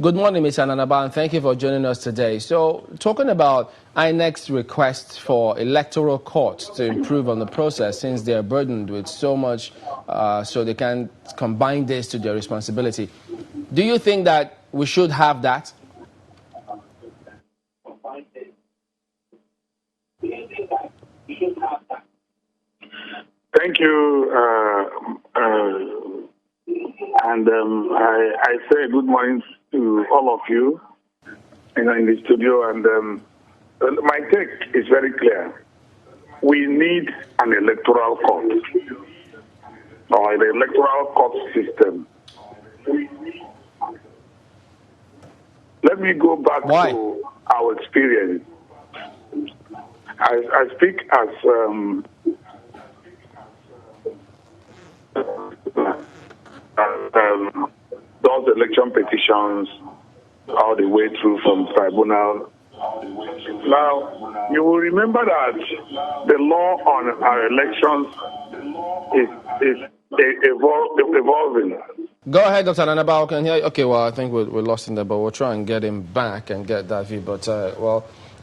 Good morning, Ms. Ananaba, and thank you for joining us today. So, talking about INEC's request for electoral courts to improve on the process since they are burdened with so much, so they can combine this to their responsibility. Do you think that we should have that? Thank you, I say good morning to all of you, in the studio. And my take is very clear. We need an electoral court or an electoral court system. Let me go back to our experience. I speak as those election petitions all the way through from tribunal. Now, you will remember that the law on our elections is evolving. Go ahead, Dr. Ananaba. I can hear you. Okay, well, I think we're lost in there, but we'll try and get him back and get that view. But,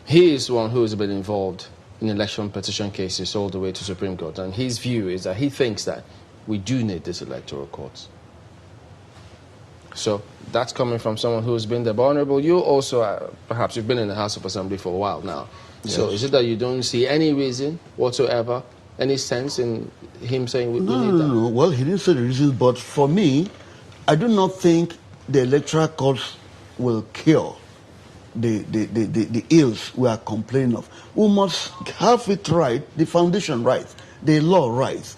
he is one who has been involved in election petition cases all the way to Supreme Court. And his view is that he thinks that we do need this electoral courts. So that's coming from someone who's been there. But Honorable, you also, perhaps you've been in the House of Assembly for a while now. Yes. So is it that you don't see any reason whatsoever, any sense in him saying we need that? No. Well, he didn't say the reasons, but for me, I do not think the electoral courts will cure the ills we are complaining of. We must have it right, the foundation right, the law right,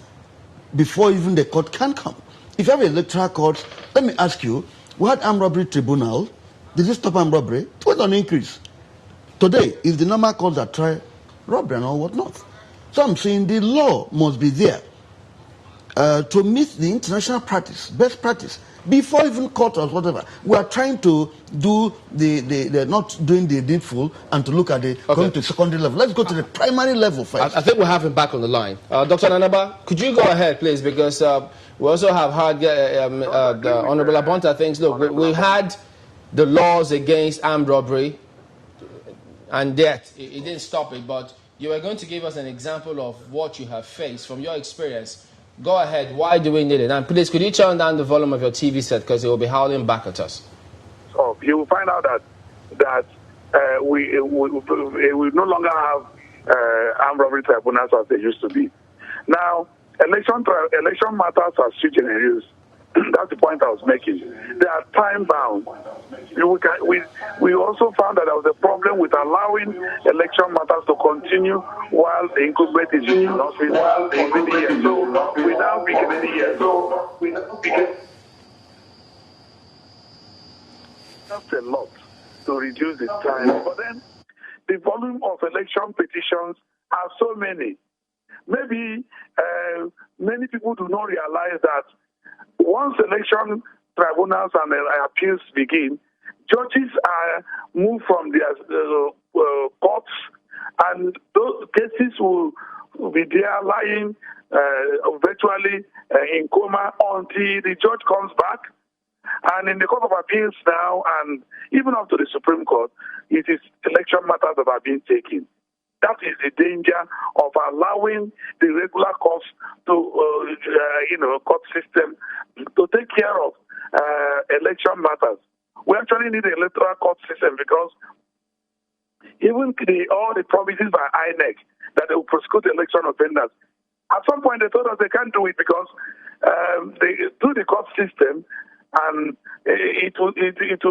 before even the court can come. If you have an electoral court, let me ask you, we had armed robbery tribunal. Did it stop armed robbery? It was an increase. Today, it's the normal courts that try robbery and all whatnot. So I'm saying the law must be there to meet the international practice, best practice. Before even court or whatever, we are trying to do the not doing the needful and to look at the going to secondary level. Let's go to the primary level first. I think we'll have him back on the line. Dr. Ananaba, could you go ahead, please? Because we also have heard the Honorable Abonta thinks, look, we had the laws against armed robbery, and yet it didn't stop it. But you were going to give us an example of what you have faced from your experience. Go ahead. Why do we need it? And please, could you turn down the volume of your TV set because it will be howling back at us? So you will find out that we no longer have armed robbery tribunals as they used to be. Now, election matters are sui generis. That's the point I was making. They are time bound. We also found that there was a problem with allowing election matters to continue while the incumbent is not for many years. So we now begin. That's a lot to reduce the time. But then the volume of election petitions are so many. Maybe many people do not realize that once election tribunals and appeals begin, judges are moved from their courts, and those cases will be there lying virtually in coma until the judge comes back. And in the Court of Appeals now, and even up to the Supreme Court, it is election matters that are being taken. That is the danger of allowing the regular courts to, court system to take care of election matters. We actually need an electoral court system because even all the promises by INEC that they will prosecute election offenders, at some point they told us they can't do it because they do the court system and it will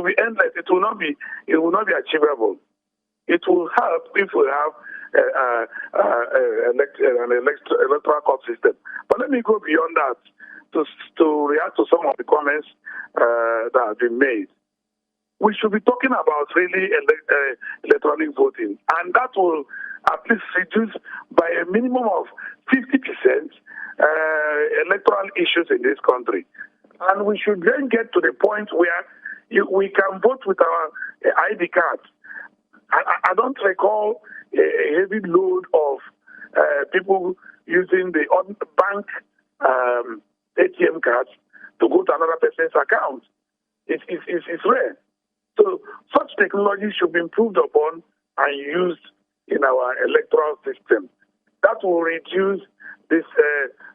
be endless. It will not be achievable. It will help if we have an electoral court system. But let me go beyond that to react to some of the comments that have been made. We should be talking about really electronic voting, and that will at least reduce by a minimum of 50% electoral issues in this country. And we should then get to the point where we can vote with our ID cards. I don't recall a heavy load of people using the bank ATM cards to go to another person's account. It's rare. So such technology should be improved upon and used in our electoral system. That will reduce this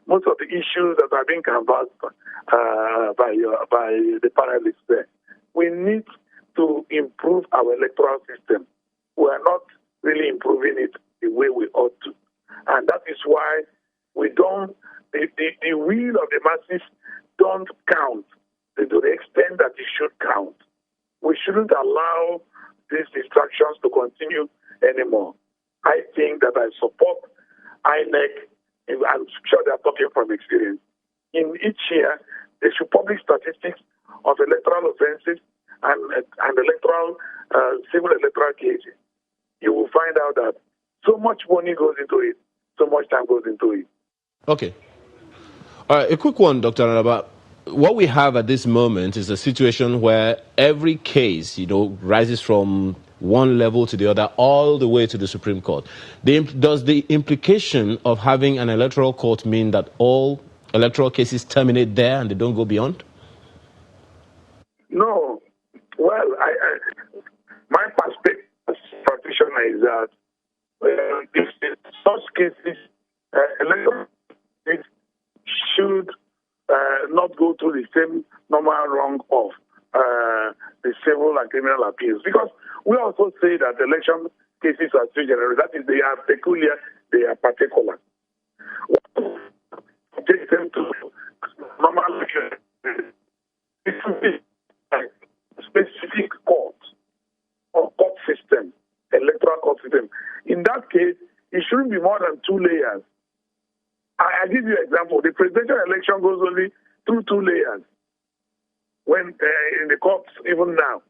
most of the issues that are being canvassed by the panelists there. We need to improve our electoral system. We are not really improving it the way we ought to. And that is why we don't, the will of the masses don't count to the extent that it should count. We shouldn't allow these distractions to continue anymore. I think that I support INEC, and I'm sure they're talking from experience. In each year, they should publish statistics of electoral offenses and electoral, civil electoral cases. You will find out that so much money goes into it, so much time goes into it. Okay. All right, a quick one, Dr. Anaba. What we have at this moment is a situation where every case, rises from one level to the other, all the way to the Supreme Court. Does the implication of having an electoral court mean that all electoral cases terminate there and they don't go beyond? No. Well, my perspective as a practitioner is that if such cases, electoral cases should not go through the same normal rung of the civil and criminal appeals. Because we also say that election cases are sui generis. That is, they are peculiar, they are particular. Take them to normal election. It should be a specific court or court system, electoral court system. In that case, it shouldn't be more than 2 layers. I give you an example. The presidential election goes only through 2 layers. When in the courts, even now,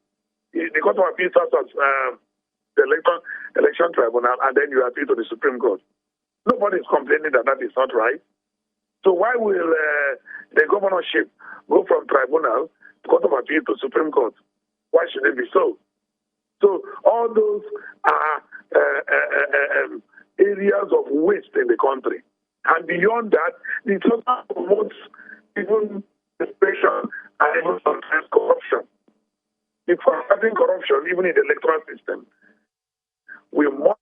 the Court of Appeal starts as the election tribunal, and then you appeal to the Supreme Court. Nobody is complaining that that is not right. So why will the governorship go from tribunal, Court of Appeal to Supreme Court? Why should it be so? So all those are areas of waste in the country. And beyond that, it also promotes even expression and even sometimes corruption. If we're having corruption, even in the electoral system, we must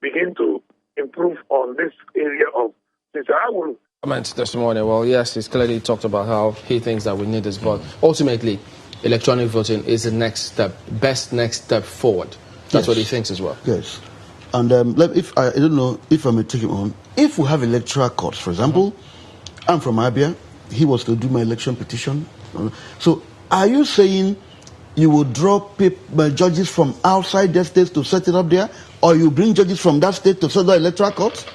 begin to improve on this area of this. I will comment this morning. Well, yes, he's clearly talked about how he thinks that we need this, but ultimately, electronic voting is the next step, best next step forward. That's what he thinks as well. Yes. And if I don't know if I may take him on. If we have electoral courts, for example, I'm from Abia. He was to do my election petition. So, are you saying you will draw judges from outside the states to set it up there, or you bring judges from that state to set the electoral court?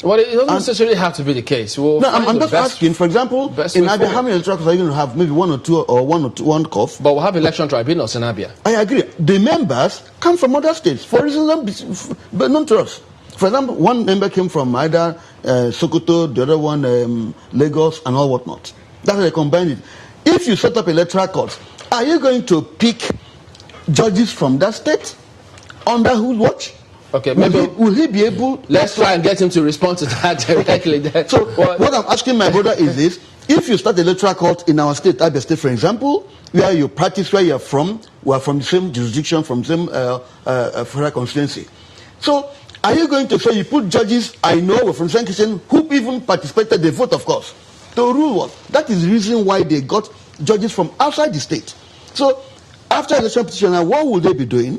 Well, it doesn't necessarily have to be the case. No, I'm just asking. For example, in Abia, how many electoral courts are you going to have? Maybe one court. But we'll have election tribunals in Abia. I agree. The members come from other states, for reasons but not to us. For example, one member came from either Sokoto, the other one Lagos, and all whatnot. That's how they combined it. If you set up electoral courts, are you going to pick judges from that state under whose watch? Okay, will he be able? Let's try and get him to respond to that directly. So what I'm asking my brother is this: if you start electoral court in our state, Abia State, for example, where you practice, where you're from, we are from the same jurisdiction, from the same federal constituency. So are you going to say you put judges I know were from St. Christian who even participated the vote, of course, to rule what? That is the reason why they got judges from outside the state. So after election petition, what will they be doing?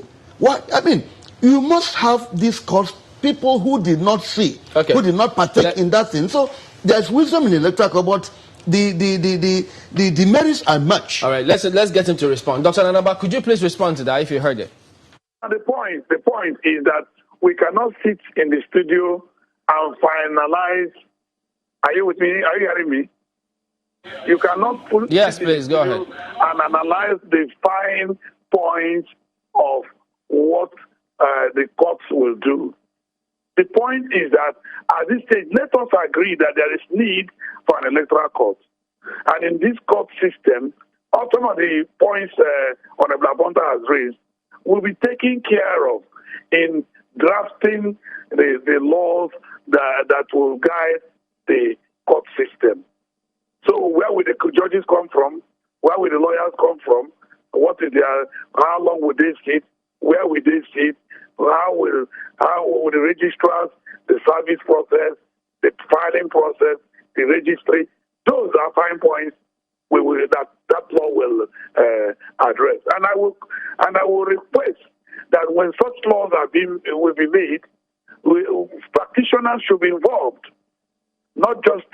You must have these courts, people who did not see, who did not partake in that thing. So there's wisdom in electoral court, but the merits are much. All right, let's get him to respond. Dr. Anaba, could you please respond to that if you heard it? The point is that we cannot sit in the studio and finalize. Are you with me? Are you hearing me? You cannot put yes, please go ahead and analyze the fine points of what the courts will do. The point is that at this stage, let us agree that there is need for an electoral court. And in this court system, some of the points Honorable Abonta has raised will be taken care of in drafting the laws that will guide the court system. So where will the judges come from? Where will the lawyers come from? what is their, how long would they sit, where will they sit, how will the registrars, the service process, the filing process, the registry. Those are fine points that law will address. And I will request that when such laws will be made, practitioners should be involved, not just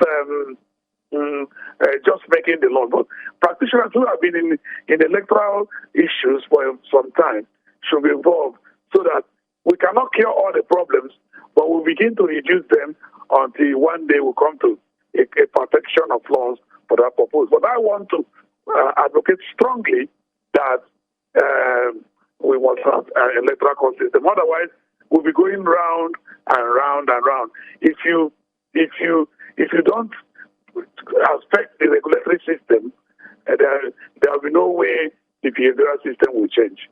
making the law, but practitioners who have been in electoral issues for some time should be involved, so that we cannot cure all the problems, but we begin to reduce them until one day we come to a perfection of laws for that purpose. But I want to advocate strongly that we must have an electoral court system. Otherwise, we'll be going round and round and round. If you don't affect the regulatory system, there will be no way the behavioral system will change.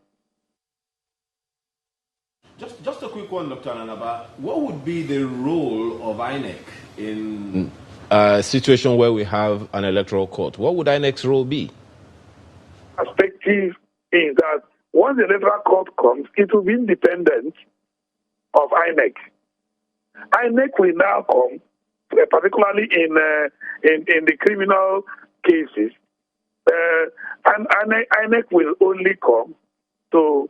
Just a quick one, Dr. Anaba. What would be the role of INEC in a situation where we have an electoral court? What would INEC's role be? Perspective is that once the electoral court comes, it will be independent of INEC. INEC will now come, particularly in the criminal cases, and INEC will only come to.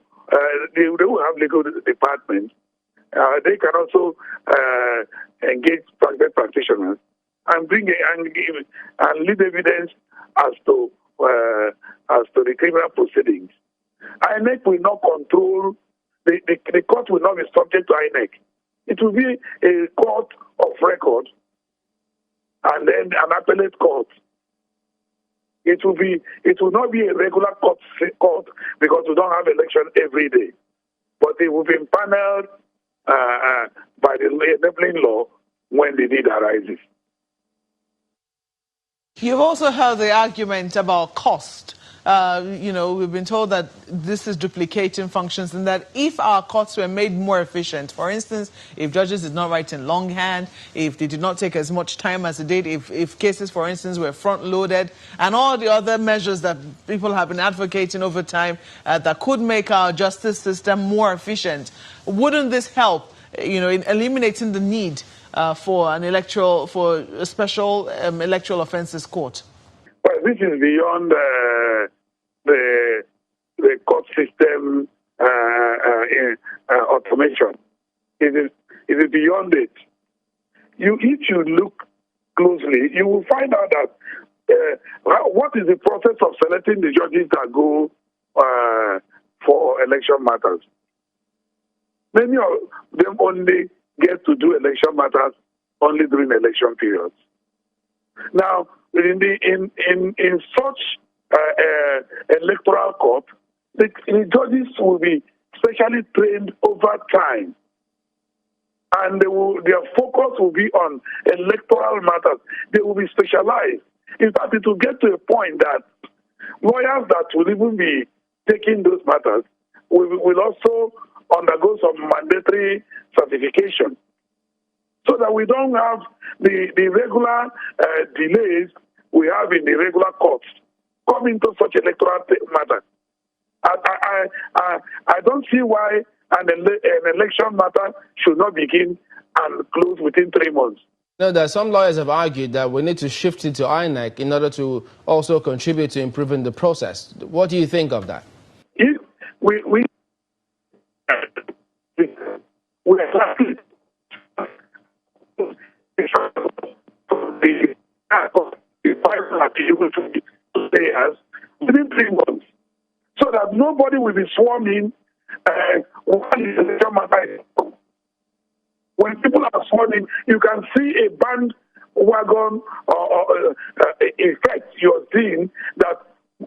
They will have legal departments. They can also engage private practitioners and bring and leave evidence as to the criminal proceedings. INEC will not control the court. Will not be subject to INEC. It will be a court of record and then an appellate court. It will not be a regular court because we don't have election every day. But it will be impaneled by the enabling law when the need arises. You've also heard the argument about cost. We've been told that this is duplicating functions and that if our courts were made more efficient, for instance, if judges did not write in longhand, if they did not take as much time as they did, if cases, for instance, were front-loaded, and all the other measures that people have been advocating over time that could make our justice system more efficient, wouldn't this help, in eliminating the need for a special electoral offences court? Well, this is beyond the court system automation. It is beyond it. If you look closely, you will find out that what is the process of selecting the judges that go for election matters. Many of them only get to do election matters only during election periods. Now, in such electoral court, the judges will be specially trained over time, and their focus will be on electoral matters. They will be specialized. In fact, it will get to a point that lawyers that will even be taking those matters will also undergo some mandatory certification, so that we don't have the regular delays we have in the regular courts come into such electoral matter. I don't see why an election matter should not begin and close within 3 months. No, that some lawyers have argued that we need to shift it to INEC in order to also contribute to improving the process. What do you think of that? If we within 3 months, so that nobody will be sworn in when people are sworn in. You can see a bandwagon effect you're seeing, that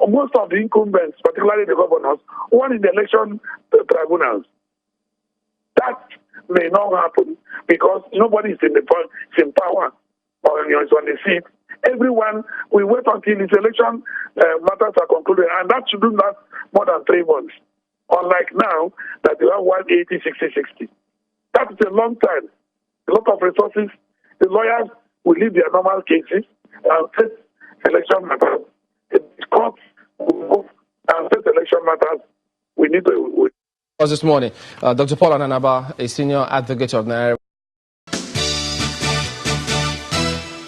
most of the incumbents, particularly the governors, won in the election tribunals. That may not happen because nobody is in power or is on the seat. Everyone will wait until his election matters are concluded, and that should not last more than 3 months. Unlike now, that you have 180, 60, 60. That is a long time. A lot of resources. The lawyers will leave their normal cases and face election matters. The courts will move and face election matters, we need to... This morning, Dr. Paul Ananaba, a senior advocate of Nigeria.